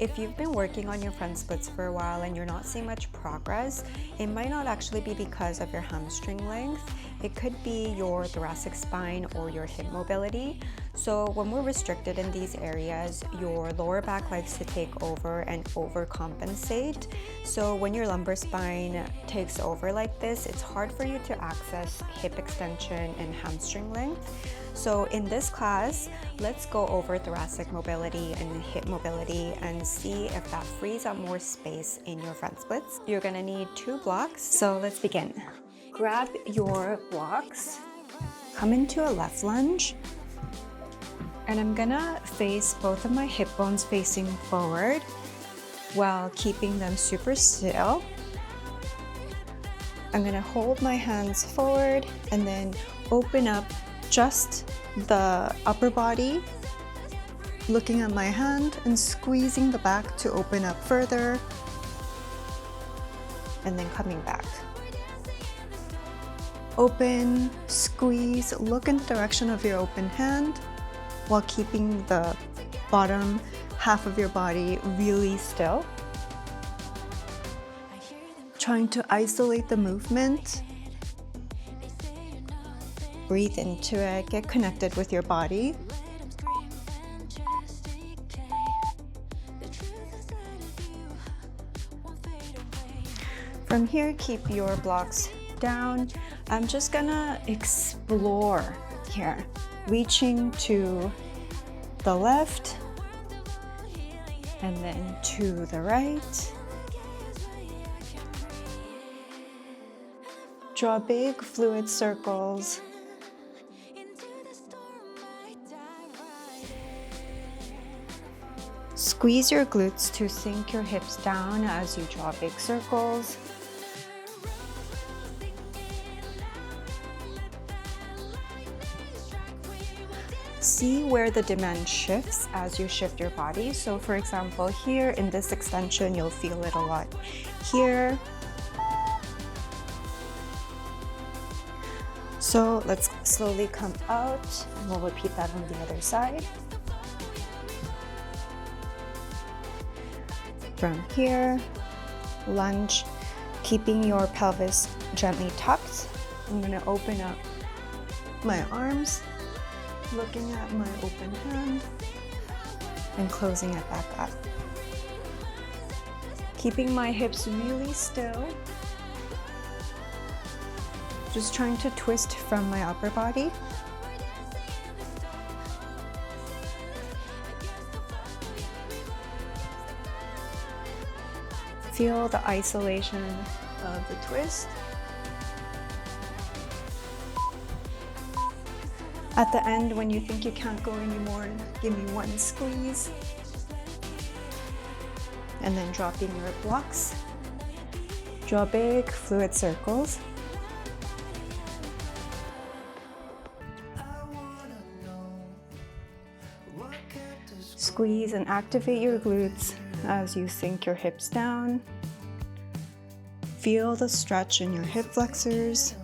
if you've been working on your front splits for a while and you're not seeing much progress, it might not actually be because of your hamstring length. It could be your thoracic spine or your hip mobility. So when we're restricted in these areas, your lower back likes to take over and overcompensate. So when your lumbar spine takes over like this, it's hard for you to access hip extension and hamstring length. So in this class, let's go over thoracic mobility and hip mobility and see if that frees up more space in your front splits. You're gonna need 2 blocks, so let's begin. Grab your blocks, come into a left lunge, and I'm gonna face both of my hip bones facing forward while keeping them super still. I'm gonna hold my hands forward and then open up just the upper body, looking at my hand and squeezing the back to open up further, and then coming back. Open, squeeze, look in the direction of your open hand while keeping the bottom half of your body really still. Trying to isolate the movement. Breathe into it, get connected with your body. From here, keep your blocks down. I'm just gonna explore here, reaching to the left and then to the right. Draw big fluid circles. Squeeze your glutes to sink your hips down as you draw big circles. See where the demand shifts as you shift your body. So for example, here in this extension, you'll feel it a lot here. So let's slowly come out, and we'll repeat that on the other side. From here, lunge, keeping your pelvis gently tucked. I'm gonna open up my arms, looking at my open hand, and closing it back up. Keeping my hips really still. Just trying to twist from my upper body. Feel the isolation of the twist. At the end, when you think you can't go anymore, give me 1 squeeze. And then dropping your blocks. Draw big fluid circles. Squeeze and activate your glutes as you sink your hips down. Feel the stretch in your hip flexors.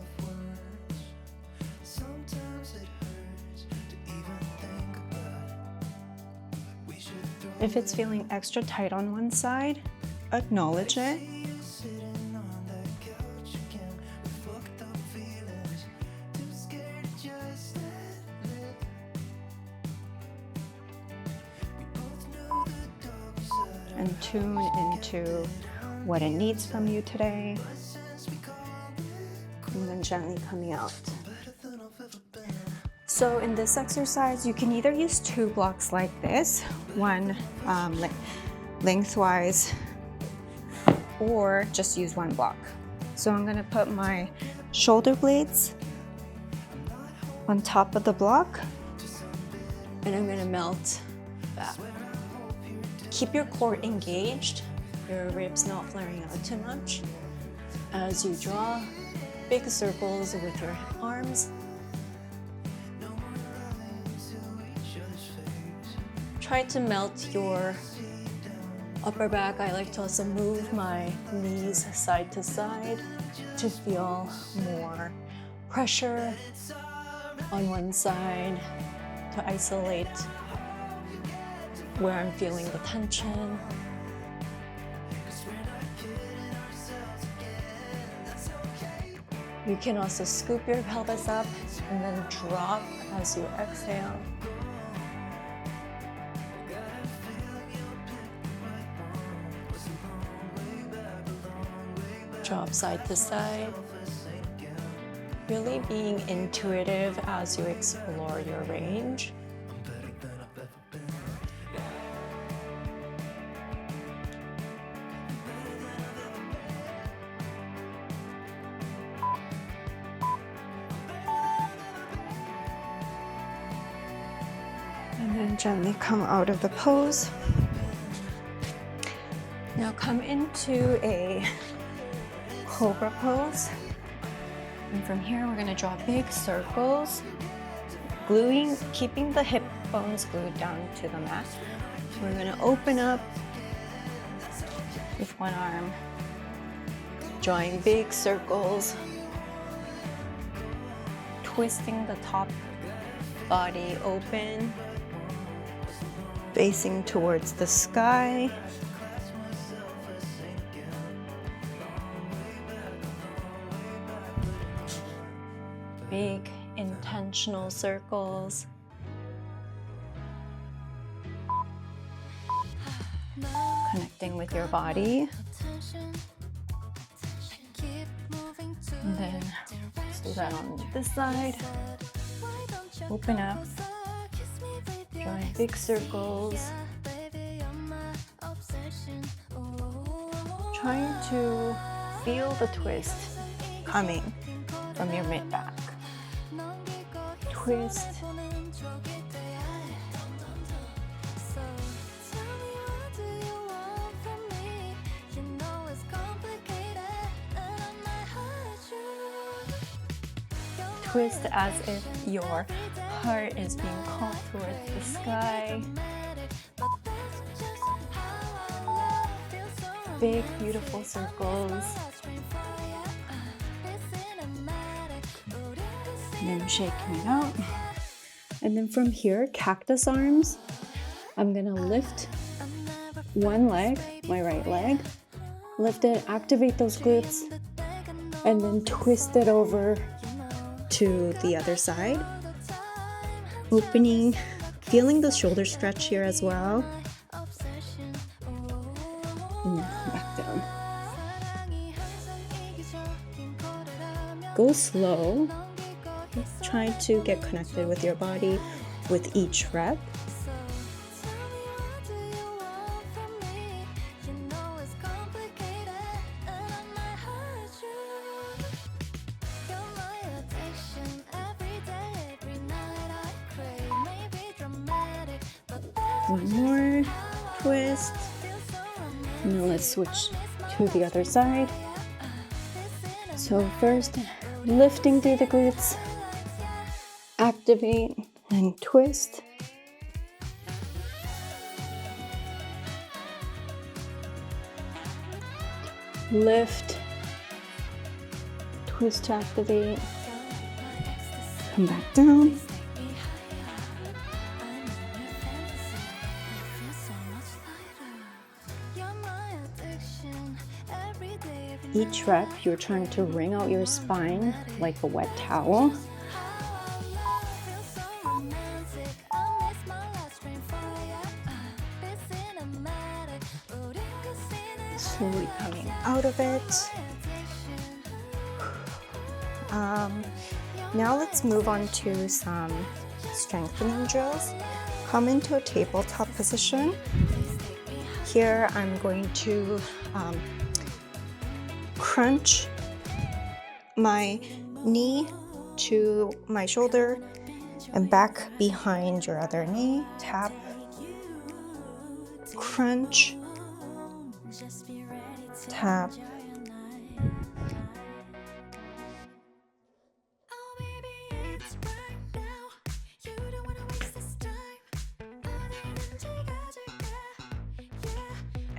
If it's feeling extra tight on one side, acknowledge it. And tune into what it needs from you today. And then gently coming out. So in this exercise, you can either use 2 blocks like this, one lengthwise, or just use 1 block. So I'm gonna put my shoulder blades on top of the block, and I'm gonna melt that. Keep your core engaged, your ribs not flaring out too much as you draw big circles with your arms. Try to melt your upper back. I like to also move my knees side to side to feel more pressure on one side to isolate where I'm feeling the tension. You can also scoop your pelvis up and then drop as you exhale. Drop side to side. Really being intuitive as you explore your range. And then gently come out of the pose. Now come into a Cobra pose. And from here, we're gonna draw big circles, keeping the hip bones glued down to the mat. We're gonna open up with one arm, drawing big circles, twisting the top body open, facing towards the sky. Big intentional circles. Connecting with your body. And then let's do that on this side. Open up. Drawing big circles. Trying to feel the twist coming from your mid-back. Twist. Twist as if your heart is being called towards the sky. Big, beautiful circles. And then shaking it out. And then from here, cactus arms. I'm gonna lift one leg, my right leg. Lift it, activate those glutes, and then twist it over to the other side. Opening, feeling the shoulder stretch here as well. And back down. Go slow. Try to get connected with your body with each rep. One more twist. Now let's switch to the other side. So first, lifting through the glutes, activate and twist. Lift, twist to activate, come back down. Each rep, you're trying to wring out your spine like a wet towel. Slowly coming out of it. Now let's move on to some strengthening drills. Come into a tabletop position. Here I'm going to crunch my knee to my shoulder and back behind your other knee. Tap, crunch, tap,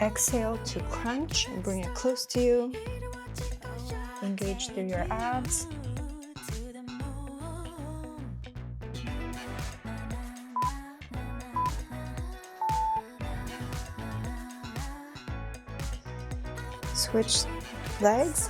exhale to crunch and bring it close to you. Engage through your abs. Switch legs.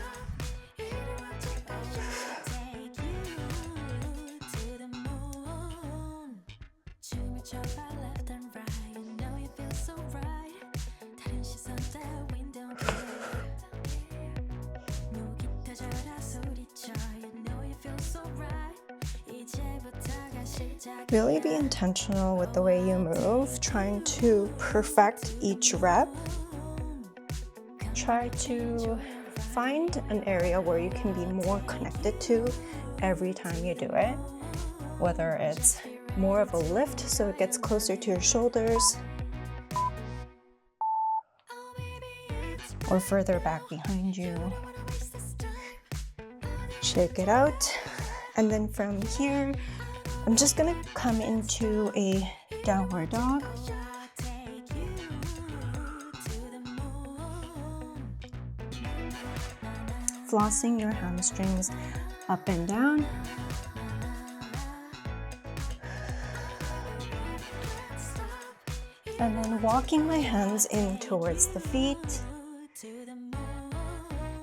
Really be intentional with the way you move, trying to perfect each rep. Try to find an area where you can be more connected to every time you do it, whether it's more of a lift so it gets closer to your shoulders, or further back behind you. Shake it out, and then from here, I'm just gonna come into a downward dog. Flossing your hamstrings up and down. And then walking my hands in towards the feet.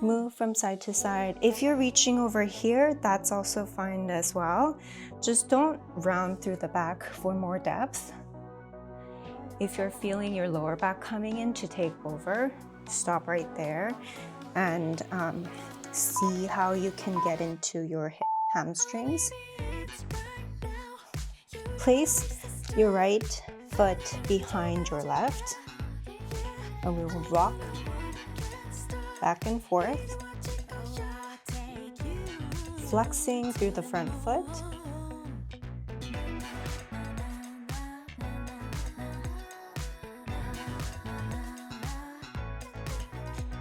Move from side to side. If you're reaching over here, that's also fine as well. Just don't round through the back for more depth. If you're feeling your lower back coming in to take over, stop right there and see how you can get into your hamstrings. Place your right foot behind your left, and we will rock back and forth, flexing through the front foot.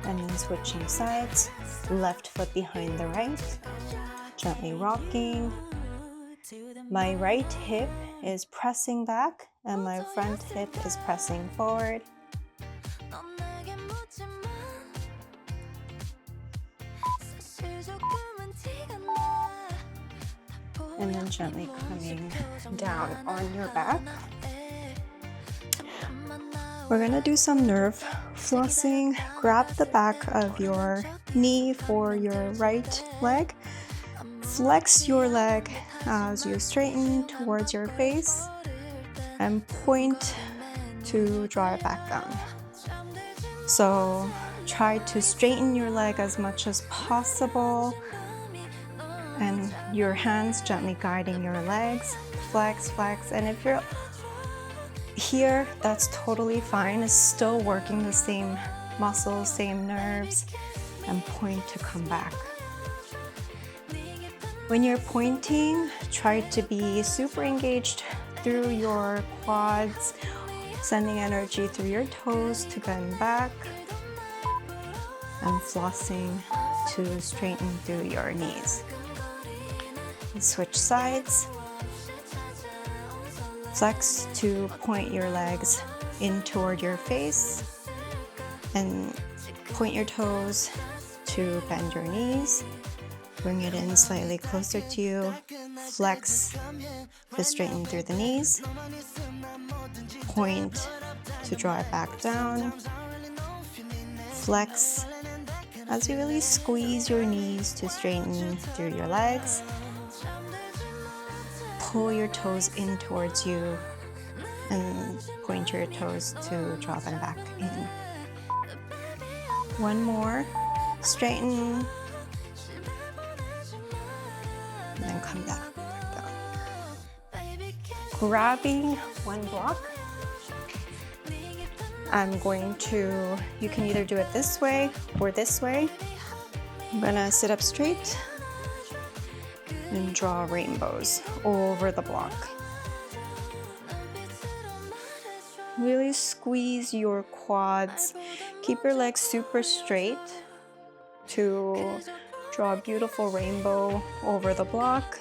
And then switching sides, left foot behind the right, gently rocking. My right hip is pressing back and my front hip is pressing forward. And then gently coming down on your back. We're gonna do some nerve flossing. Grab the back of your knee for your right leg. Flex your leg as you straighten towards your face and point to draw it back down. So try to straighten your leg as much as possible and your hands gently guiding your legs. Flex, flex, and if you're here, that's totally fine. It's still working the same muscles, same nerves, and point to come back. When you're pointing, try to be super engaged through your quads, sending energy through your toes to bend back, and flossing to straighten through your knees. Switch sides. Flex to point your legs in toward your face and point your toes to bend your knees. Bring it in slightly closer to you. Flex to straighten through the knees. Point to draw it back down. Flex as you really squeeze your knees to straighten through your legs. Pull your toes in towards you and point your toes to draw them back in. One more. Straighten. And then come back down. Grabbing one block. I'm going to, you can either do it this way or this way. I'm gonna sit up straight and draw rainbows over the block. Really squeeze your quads. Keep your legs super straight to draw a beautiful rainbow over the block.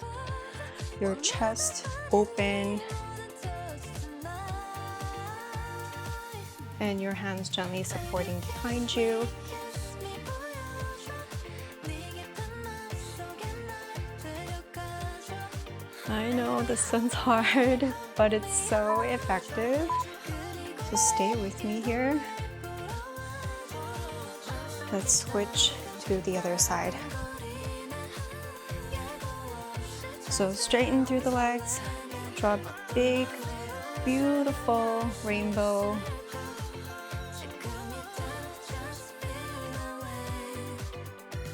Your chest open. And your hands gently supporting behind you. I know this one's hard, but it's so effective. So stay with me here. Let's switch to the other side. So straighten through the legs, drop big, beautiful rainbow.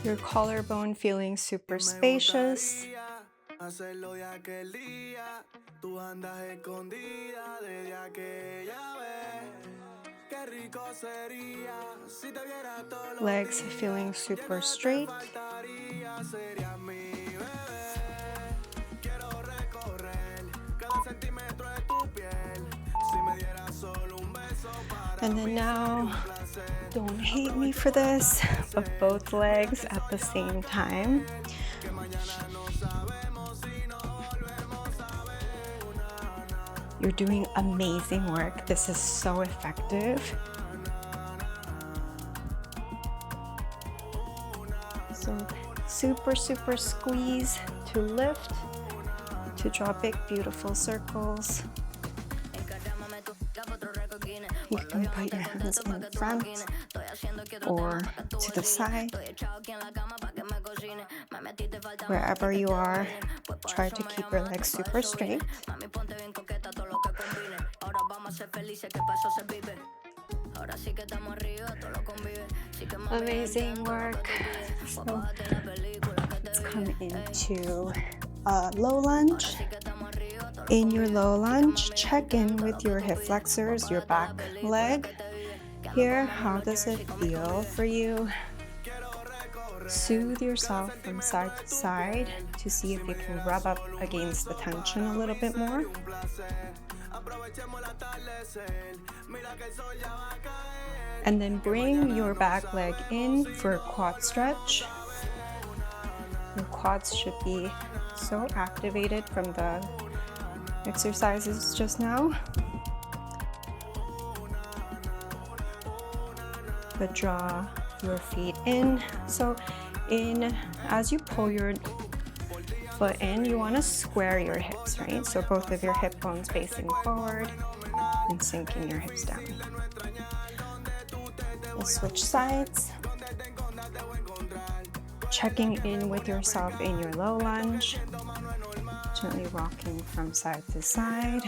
Your collarbone feeling super spacious. Legs feeling super straight. And then now, don't hate me for this, but both legs at the same time. You're doing amazing work. This is so effective. So super, super squeeze to lift, to draw big, beautiful circles. You can put your hands in front or to the side. Wherever you are, try to keep your legs super straight. Amazing work. So let's come into a low lunge. In your low lunge, check in with your hip flexors, your back leg. Here, how does it feel for you? Soothe yourself from side to side to see if you can rub up against the tension a little bit more. And then bring your back leg in for a quad stretch. Your quads should be so activated from the exercises just now. But draw your feet in. So as you pull your foot in, you want to square your hips, right? So both of your hip bones facing forward and sinking your hips down. We'll switch sides. Checking in with yourself in your low lunge. Gently rocking from side to side.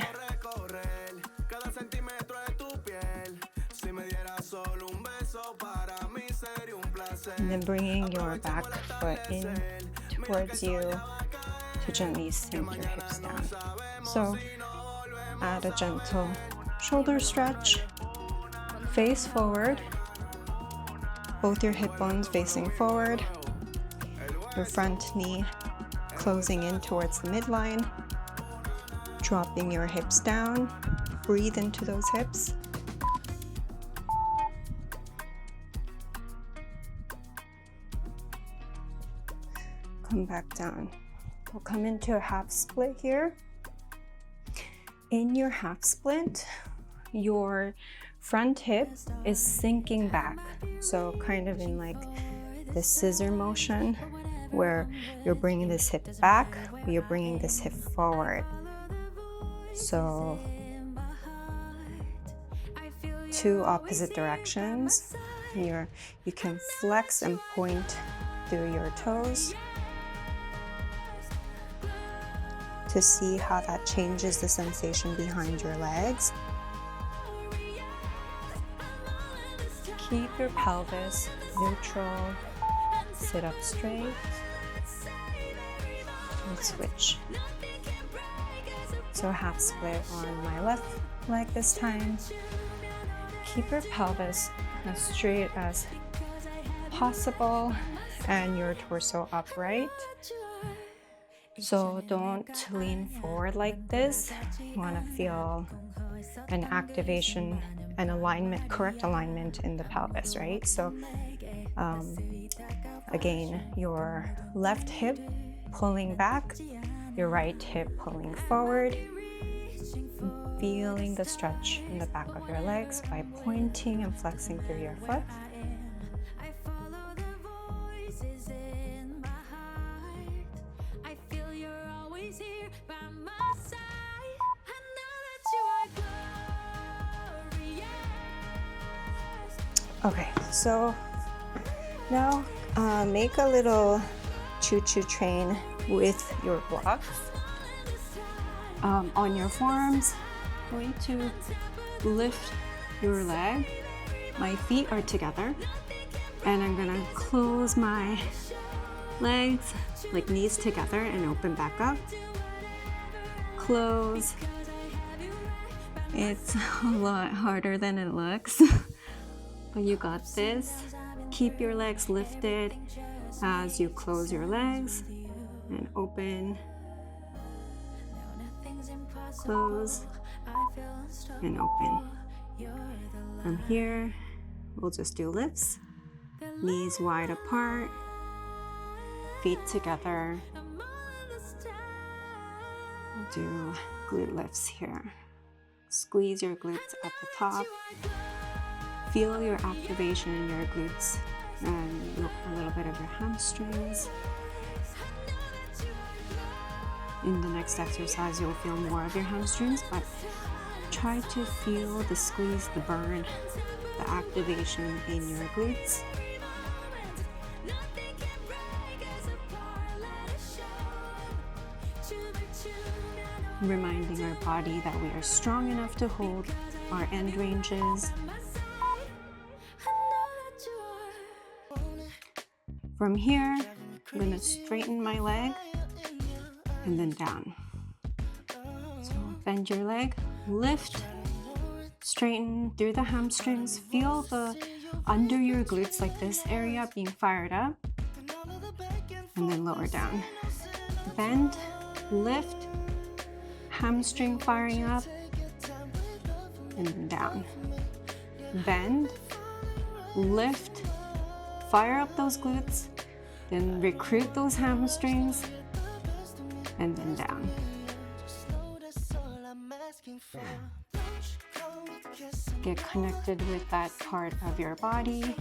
And then bringing your back foot in towards you to gently sink your hips down. So add a gentle shoulder stretch. Face forward. Both your hip bones facing forward. Your front knee closing in towards the midline. Dropping your hips down. Breathe into those hips. Come back down. We'll come into a half split here. In your half split, your front hip is sinking back. So kind of in like the scissor motion where you're bringing this hip back, you're bringing this hip forward. So two opposite directions. You can flex and point through your toes to see how that changes the sensation behind your legs. Keep your pelvis neutral, sit up straight, and switch. So half split on my left leg this time. Keep your pelvis as straight as possible and your torso upright. So don't lean forward like this. You want to feel an activation and alignment, correct alignment in the pelvis, right? So again, your left hip pulling back, your right hip pulling forward, feeling the stretch in the back of your legs by pointing and flexing through your foot. Okay, so Now, make a little choo-choo train with your blocks. On your forearms, going to lift your leg. My feet are together, and I'm gonna close my legs, like knees together, and open back up. Close. It's a lot harder than it looks, but you got this. Keep your legs lifted as you close your legs and open, close, and open. From here, we'll just do lifts, knees wide apart, feet together. We'll do glute lifts here. Squeeze your glutes at the top. Feel your activation in your glutes and a little bit of your hamstrings. In the next exercise, you'll feel more of your hamstrings, but try to feel the squeeze, the burn, the activation in your glutes. Reminding our body that we are strong enough to hold our end ranges. From here, I'm going to straighten my leg and then down. So bend your leg, lift, straighten through the hamstrings. Feel the under your glutes, like this area, being fired up, and then lower down. Bend, lift, hamstring firing up, and then down. Bend, lift, fire up those glutes, then recruit those hamstrings, and then down. Get connected with that part of your body.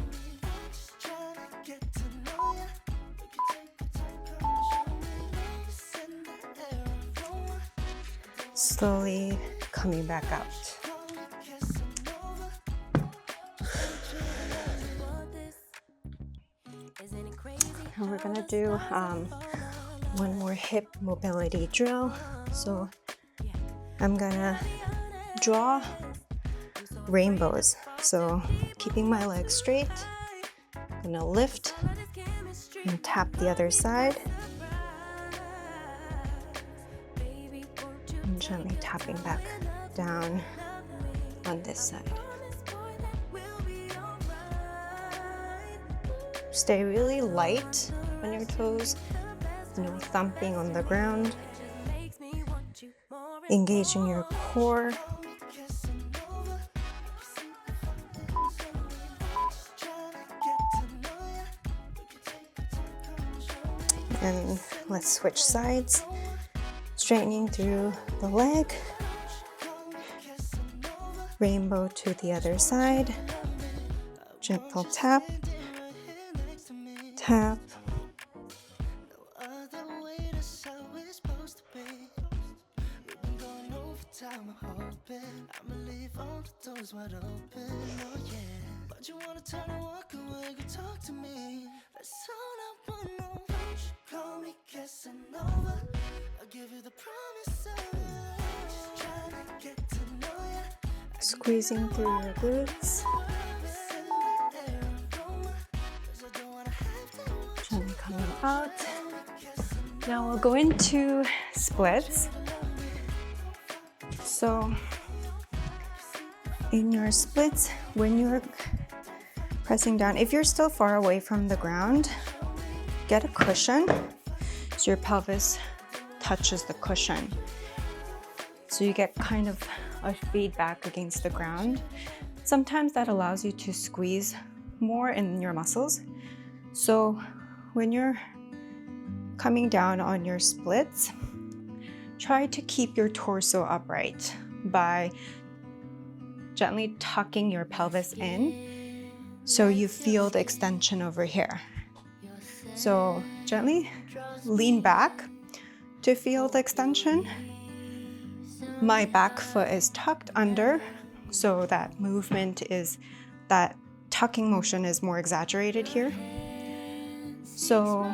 Slowly coming back out. And we're gonna do one more hip mobility drill. So I'm gonna draw rainbows. So keeping my legs straight, I'm gonna lift and tap the other side. And gently tapping back down on this side. Stay really light on your toes, no thumping on the ground. Engaging your core. And let's switch sides. Straightening through the leg. Rainbow to the other side. Gentle tap. Tap. Squeezing through your glutes. Gently coming out. Now we'll go into splits. So in your splits, when you're pressing down, if you're still far away from the ground, get a cushion so your pelvis touches the cushion. So you get kind of a feedback against the ground. Sometimes that allows you to squeeze more in your muscles. So when you're coming down on your splits, try to keep your torso upright by gently tucking your pelvis in so you feel the extension over here. So gently lean back to feel the extension. My back foot is tucked under, so that movement is, that tucking motion is more exaggerated here. So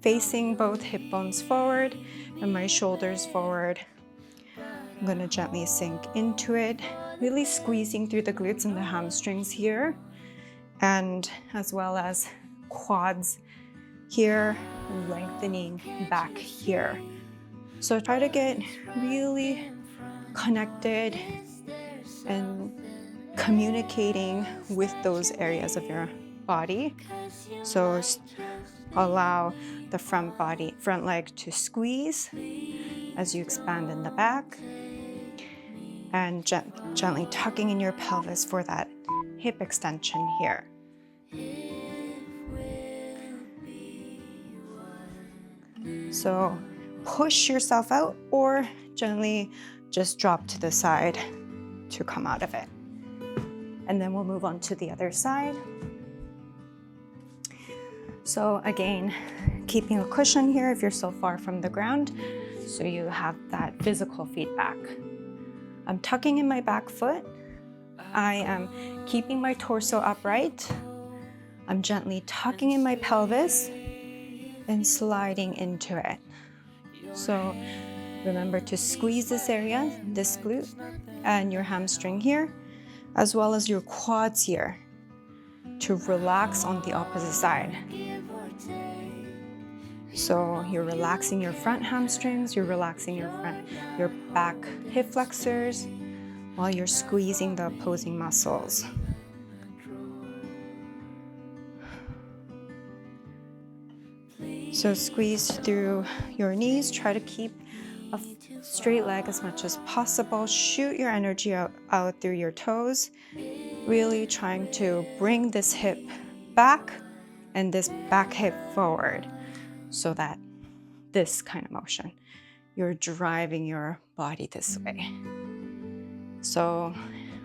facing both hip bones forward and my shoulders forward. I'm gonna gently sink into it, really squeezing through the glutes and the hamstrings here, and as well as quads here, lengthening back here. So try to get really connected and communicating with those areas of your body. So allow the front leg to squeeze as you expand in the back, and gently tucking in your pelvis for that hip extension here. So push yourself out or gently just drop to the side to come out of it. And then we'll move on to the other side. So again, keeping a cushion here if you're so far from the ground, so you have that physical feedback. I'm tucking in my back foot. I am keeping my torso upright. I'm gently tucking in my pelvis and sliding into it. So remember to squeeze this area, this glute, and your hamstring here, as well as your quads here, to relax on the opposite side. So you're relaxing your front hamstrings, you're relaxing your back hip flexors, while you're squeezing the opposing muscles. So squeeze through your knees, try to keep a straight leg as much as possible. Shoot your energy out through your toes, really trying to bring this hip back and this back hip forward, so that this kind of motion, you're driving your body this way. So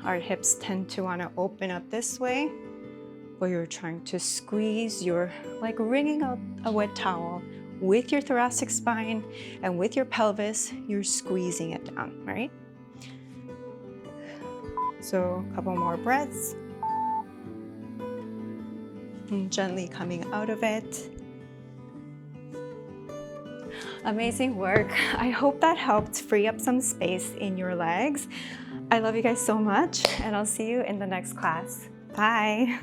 our hips tend to want to open up this way, but you're trying to squeeze, you're like wringing out a wet towel with your thoracic spine, and with your pelvis, you're squeezing it down, right? So a couple more breaths. And gently coming out of it. Amazing work. I hope that helped free up some space in your legs. I love you guys so much, and I'll see you in the next class. Bye.